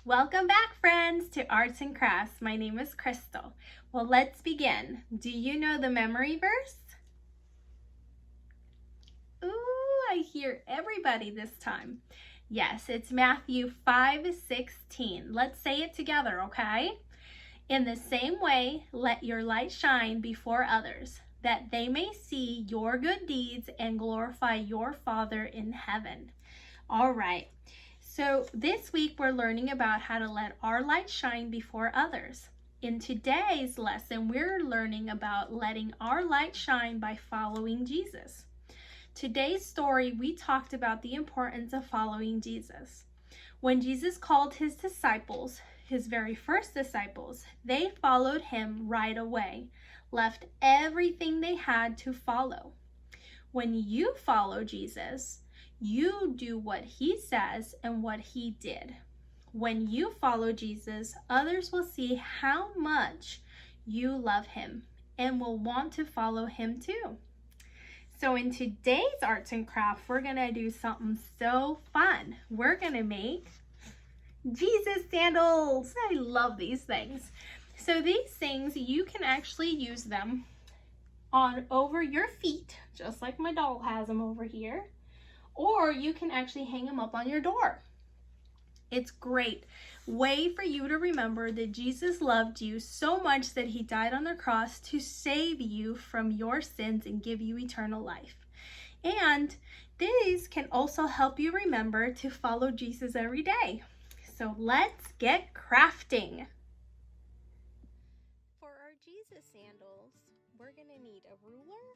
Welcome back, friends, to Arts and Crafts. My name is Crystal. Well, let's begin. Do you know the memory verse? Ooh, I hear everybody this time. Yes, it's Matthew 5:16. Let's say it together, okay? In the same way, let your light shine before others, that they may see your good deeds and glorify your Father in heaven. All right. So this week we're learning about how to let our light shine before others. In today's lesson, we're learning about letting our light shine by following Jesus. Today's story, we talked about the importance of following Jesus. When Jesus called his disciples, his very first disciples, they followed him right away, left everything they had to follow. When you follow Jesus, you do what he says and what he did. When you follow Jesus, others will see how much you love him and will want to follow him too. So in today's arts and crafts, we're going to do something so fun. We're going to make Jesus sandals. I love these things. So these things, you can actually use them on over your feet, just like my doll has them over here. Or you can actually hang them up on your door. It's great way for you to remember that Jesus loved you so much that he died on the cross to save you from your sins and give you eternal life. And these can also help you remember to follow Jesus every day. So let's get crafting. For our Jesus sandals, we're going to need a ruler,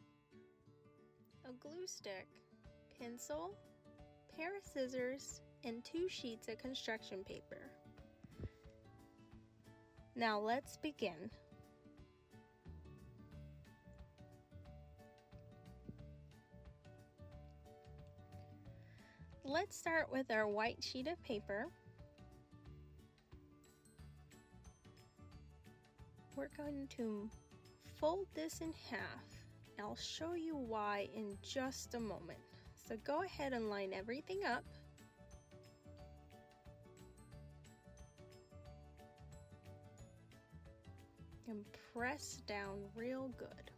a glue stick, pencil, pair of scissors, and 2 sheets of construction paper. Now let's begin. Let's start with our white sheet of paper. We're going to fold this in half. I'll show you why in just a moment. So go ahead and line everything up. And press down real good.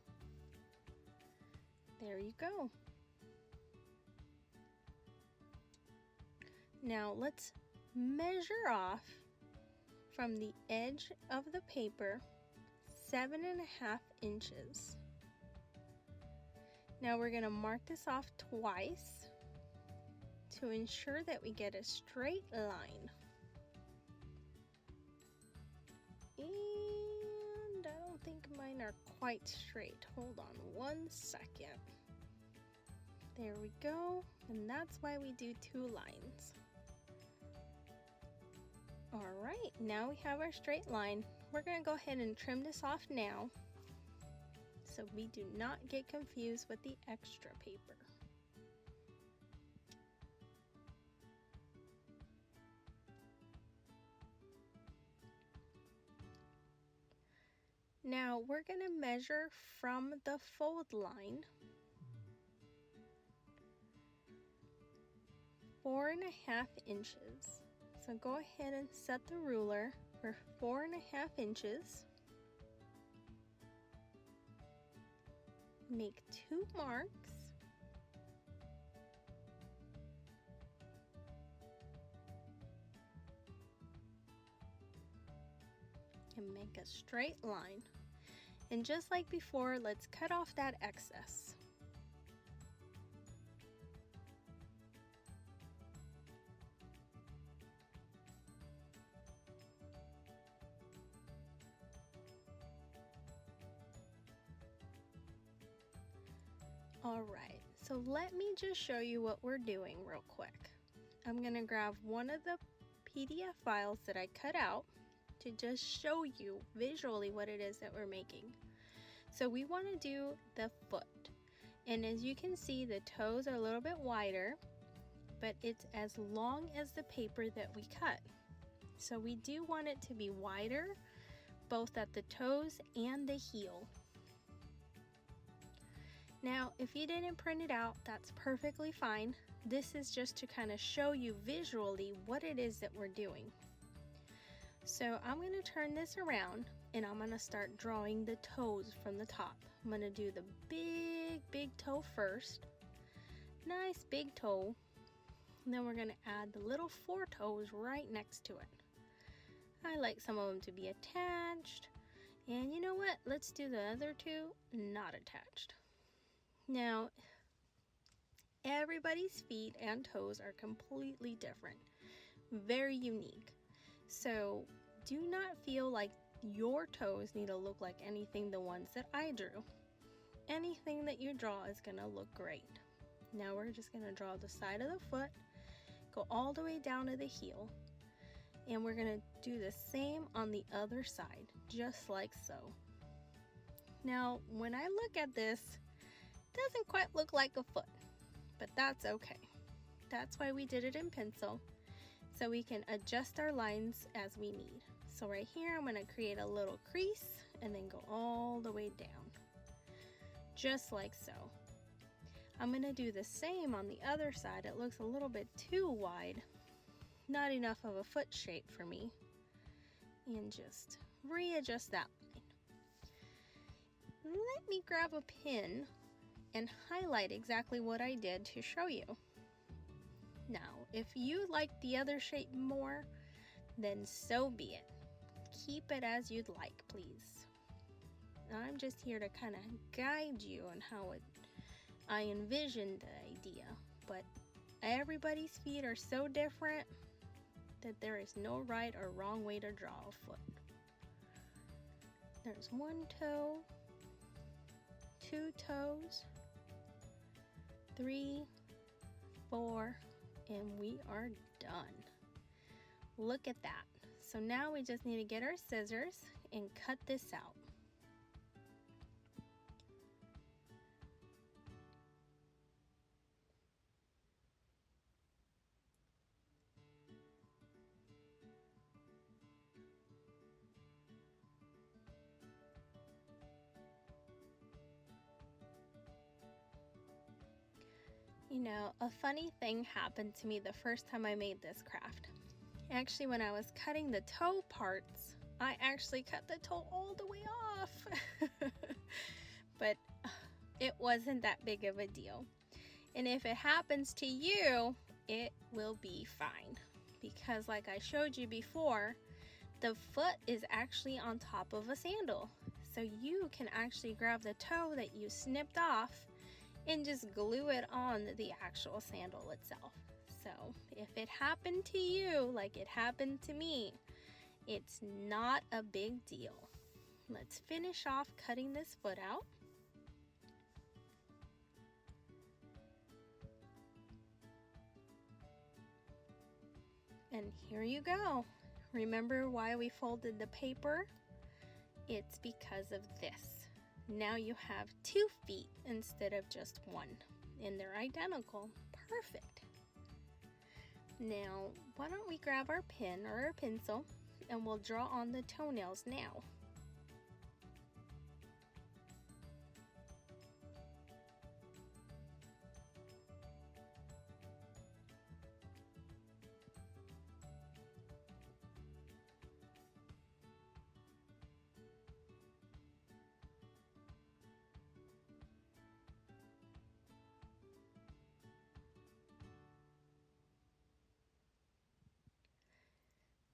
There you go. Now let's measure off from the edge of the paper 7.5 inches. Now we're going to mark this off twice to ensure that we get a straight line. And I don't think mine are quite straight. Hold on 1 second. There we go. And that's why we do 2 lines. Alright, now we have our straight line. We're going to go ahead and trim this off now so we do not get confused with the extra paper. Now we're going to measure from the fold line 4.5 inches. So go ahead and set the ruler for 4.5 inches. Make 2 marks. And make a straight line. And just like before, let's cut off that excess. Alright, so let me just show you what we're doing real quick. I'm going to grab one of the PDF files that I cut out to just show you visually what it is that we're making. So we want to do the foot. And as you can see, the toes are a little bit wider, but it's as long as the paper that we cut. So we do want it to be wider, both at the toes and the heel. Now, if you didn't print it out, that's perfectly fine. This is just to kind of show you visually what it is that we're doing. So I'm going to turn this around and I'm going to start drawing the toes from the top. I'm going to do the big toe first. Nice big toe. And then we're going to add the little 4 toes right next to it. I like some of them to be attached. And you know what? Let's do the other 2 not attached. Now, everybody's feet and toes are completely different. Very unique. So do not feel like your toes need to look like anything the ones that I drew. Anything that you draw is going to look great. Now we're just going to draw the side of the foot, go all the way down to the heel, and we're going to do the same on the other side, just like so. Now, when I look at this, it doesn't quite look like a foot, but that's okay. That's why we did it in pencil, so we can adjust our lines as we need. So right here, I'm going to create a little crease and then go all the way down, just like so. I'm going to do the same on the other side. It looks a little bit too wide, not enough of a foot shape for me, and just readjust that line. Let me grab a pen and highlight exactly what I did to show you. Now, if you like the other shape more, then so be it. Keep it as you'd like, please. I'm just here to kind of guide you on how I envisioned the idea, but everybody's feet are so different that there is no right or wrong way to draw a foot. There's 1 toe, 2 toes, 3, 4, and we are done. Look at that. So now we just need to get our scissors and cut this out. You know, a funny thing happened to me the first time I made this craft. Actually, when I was cutting the toe parts, I actually cut the toe all the way off. But it wasn't that big of a deal. And if it happens to you, it will be fine. Because like I showed you before, the foot is actually on top of a sandal. So you can actually grab the toe that you snipped off and just glue it on the actual sandal itself. So if it happened to you like it happened to me, it's not a big deal. Let's finish off cutting this foot out. And here you go. Remember why we folded the paper? It's because of this. Now you have 2 feet instead of just 1, and they're identical. Perfect. Now, why don't we grab our pen or our pencil and we'll draw on the toenails now.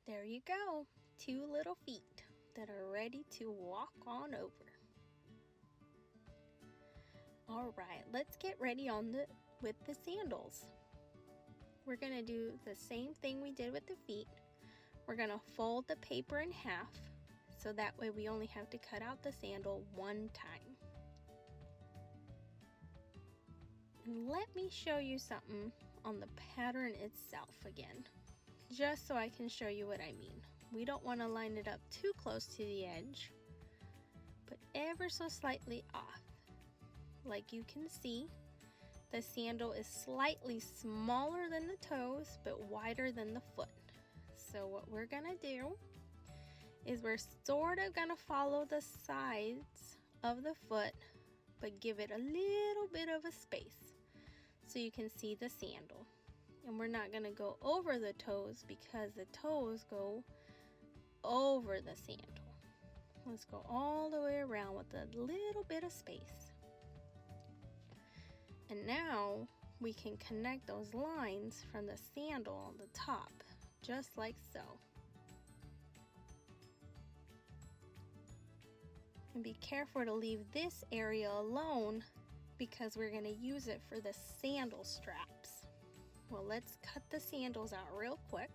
There you go, 2 little feet that are ready to walk on over. All right, let's get ready with the sandals. We're gonna do the same thing we did with the feet. We're gonna fold the paper in half, so that way we only have to cut out the sandal 1 time. And let me show you something on the pattern itself again, just so I can show you what I mean. We don't want to line it up too close to the edge, but ever so slightly off. Like you can see, the sandal is slightly smaller than the toes, but wider than the foot. So what we're gonna do is we're sort of gonna follow the sides of the foot, but give it a little bit of a space so you can see the sandal. And we're not going to go over the toes because the toes go over the sandal. Let's go all the way around with a little bit of space. And now we can connect those lines from the sandal on the top, just like so. And be careful to leave this area alone because we're going to use it for the sandal straps. Well, let's cut the sandals out real quick.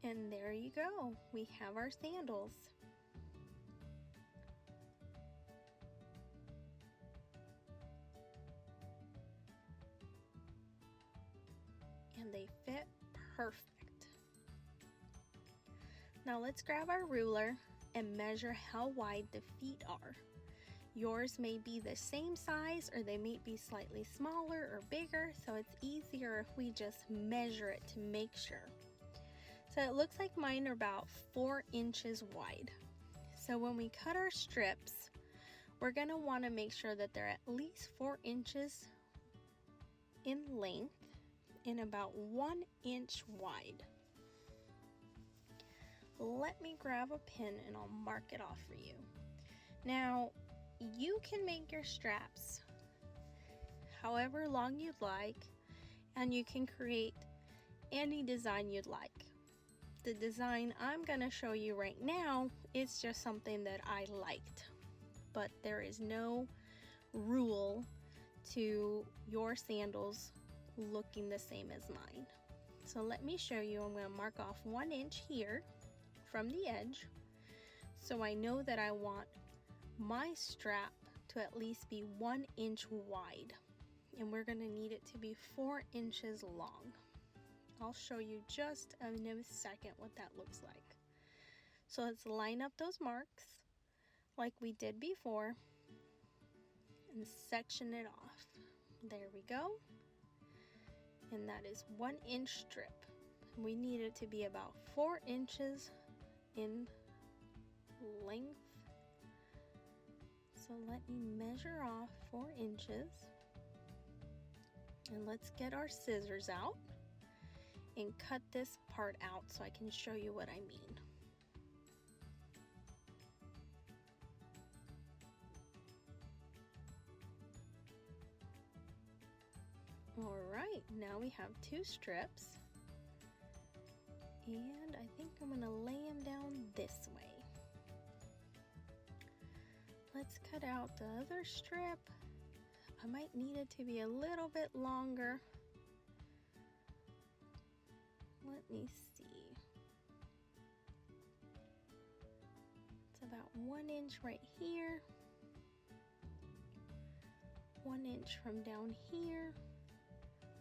And there you go, we have our sandals. And they fit perfect. Now let's grab our ruler and measure how wide the feet are. Yours may be the same size or they may be slightly smaller or bigger, so it's easier if we just measure it to make sure. So it looks like mine are about 4 inches wide. So when we cut our strips, we're going to want to make sure that they're at least 4 inches in length and about 1 inch wide. Let me grab a pin and I'll mark it off for you. Now, you can make your straps however long you'd like, and you can create any design you'd like. The design I'm going to show you right now is just something that I liked, but there is no rule to your sandals looking the same as mine. So let me show you. I'm going to mark off 1 inch here from the edge, so I know that I want my strap to at least be 1 inch wide, and we're going to need it to be 4 inches long. I'll show you just in a second what that looks like. So let's line up those marks like we did before and section it off. There we go. And that is 1 inch strip. We need it to be about 4 inches in length. So let me measure off 4 inches. And let's get our scissors out and cut this part out so I can show you what I mean. Alright, now we have 2 strips, and I think I'm going to lay them down this way. Let's cut out the other strip. I might need it to be a little bit longer. Let me see. It's about 1 inch right here. 1 inch from down here.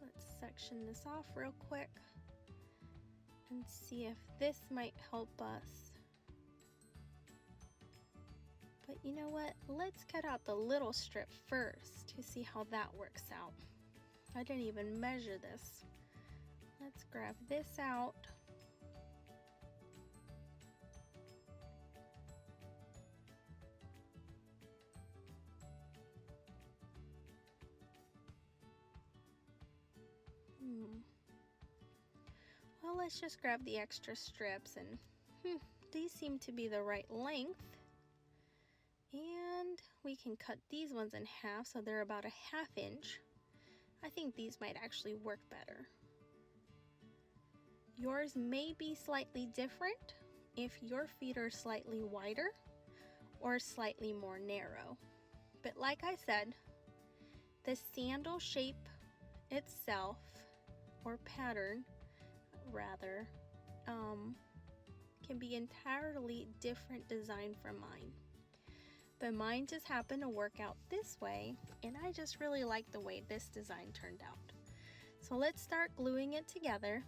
Let's section this off real quick and see if this might help us. But you know what? Let's cut out the little strip first to see how that works out. I didn't even measure this. Let's grab this out. Well, let's just grab the extra strips, and these seem to be the right length. And we can cut these ones in half so they're about a 1/2 inch. I think these might actually work better. Yours may be slightly different if your feet are slightly wider or slightly more narrow. But like I said, the sandal shape itself, or pattern rather, can be entirely different design from mine. But mine just happened to work out this way, and I just really like the way this design turned out. So let's start gluing it together.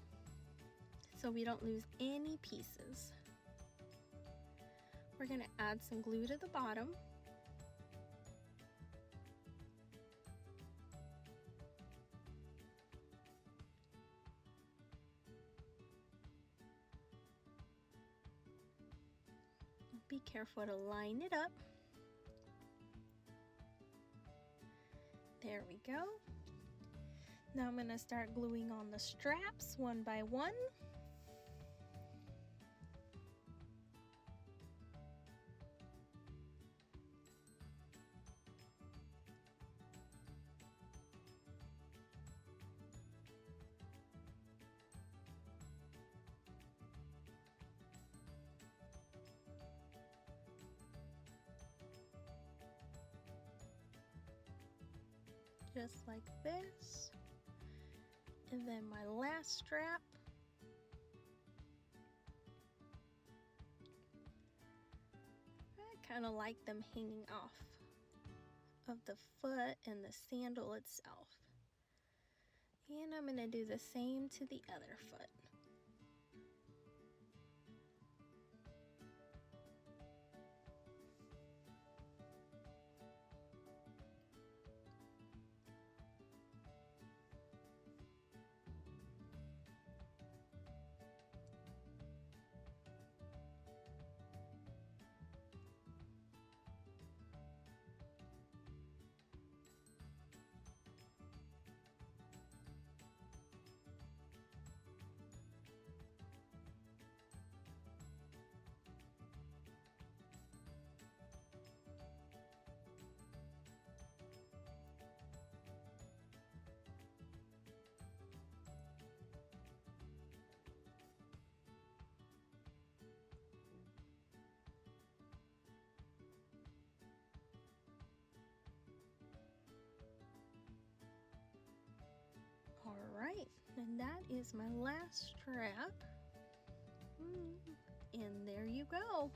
so we don't lose any pieces. We're going to add some glue to the bottom. Be careful to line it up. There we go. Now I'm going to start gluing on the straps one by one. Just like this. And then my last strap. I kind of like them hanging off of the foot and the sandal itself. And I'm going to do the same to the other foot. Alright, and that is my last strap. And there you go.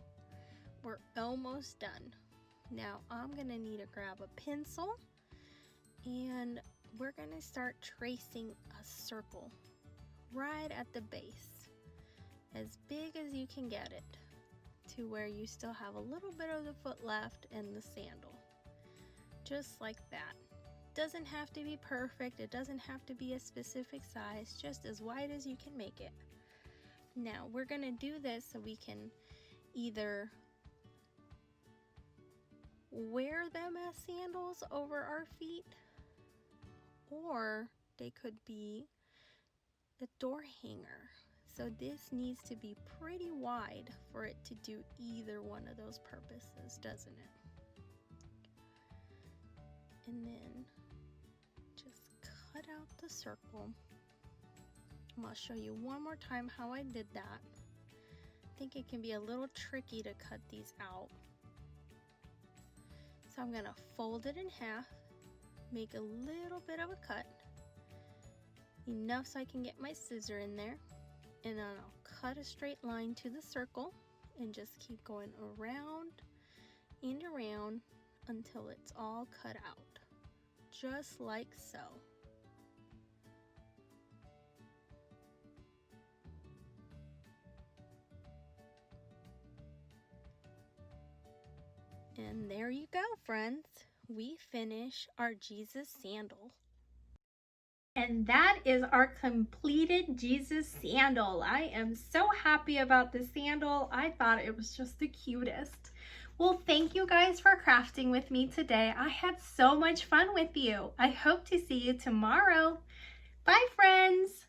We're almost done. Now I'm going to need to grab a pencil and we're going to start tracing a circle right at the base, as big as you can get it, to where you still have a little bit of the foot left and the sandal. Just like that. Doesn't have to be perfect, it doesn't have to be a specific size, just as wide as you can make it. Now we're going to do this so we can either wear them as sandals over our feet, or they could be a door hanger. So this needs to be pretty wide for it to do either one of those purposes, doesn't it? And then just cut out the circle. I'm going to show you one more time how I did that. I think it can be a little tricky to cut these out. So I'm going to fold it in half, make a little bit of a cut, enough so I can get my scissor in there, and then I'll cut a straight line to the circle and just keep going around and around until it's all cut out, just like so. And there you go, friends. We finish our Jesus sandal. And that is our completed Jesus sandal. I am so happy about this sandal. I thought it was just the cutest. Well, thank you guys for crafting with me today. I had so much fun with you. I hope to see you tomorrow. Bye, friends.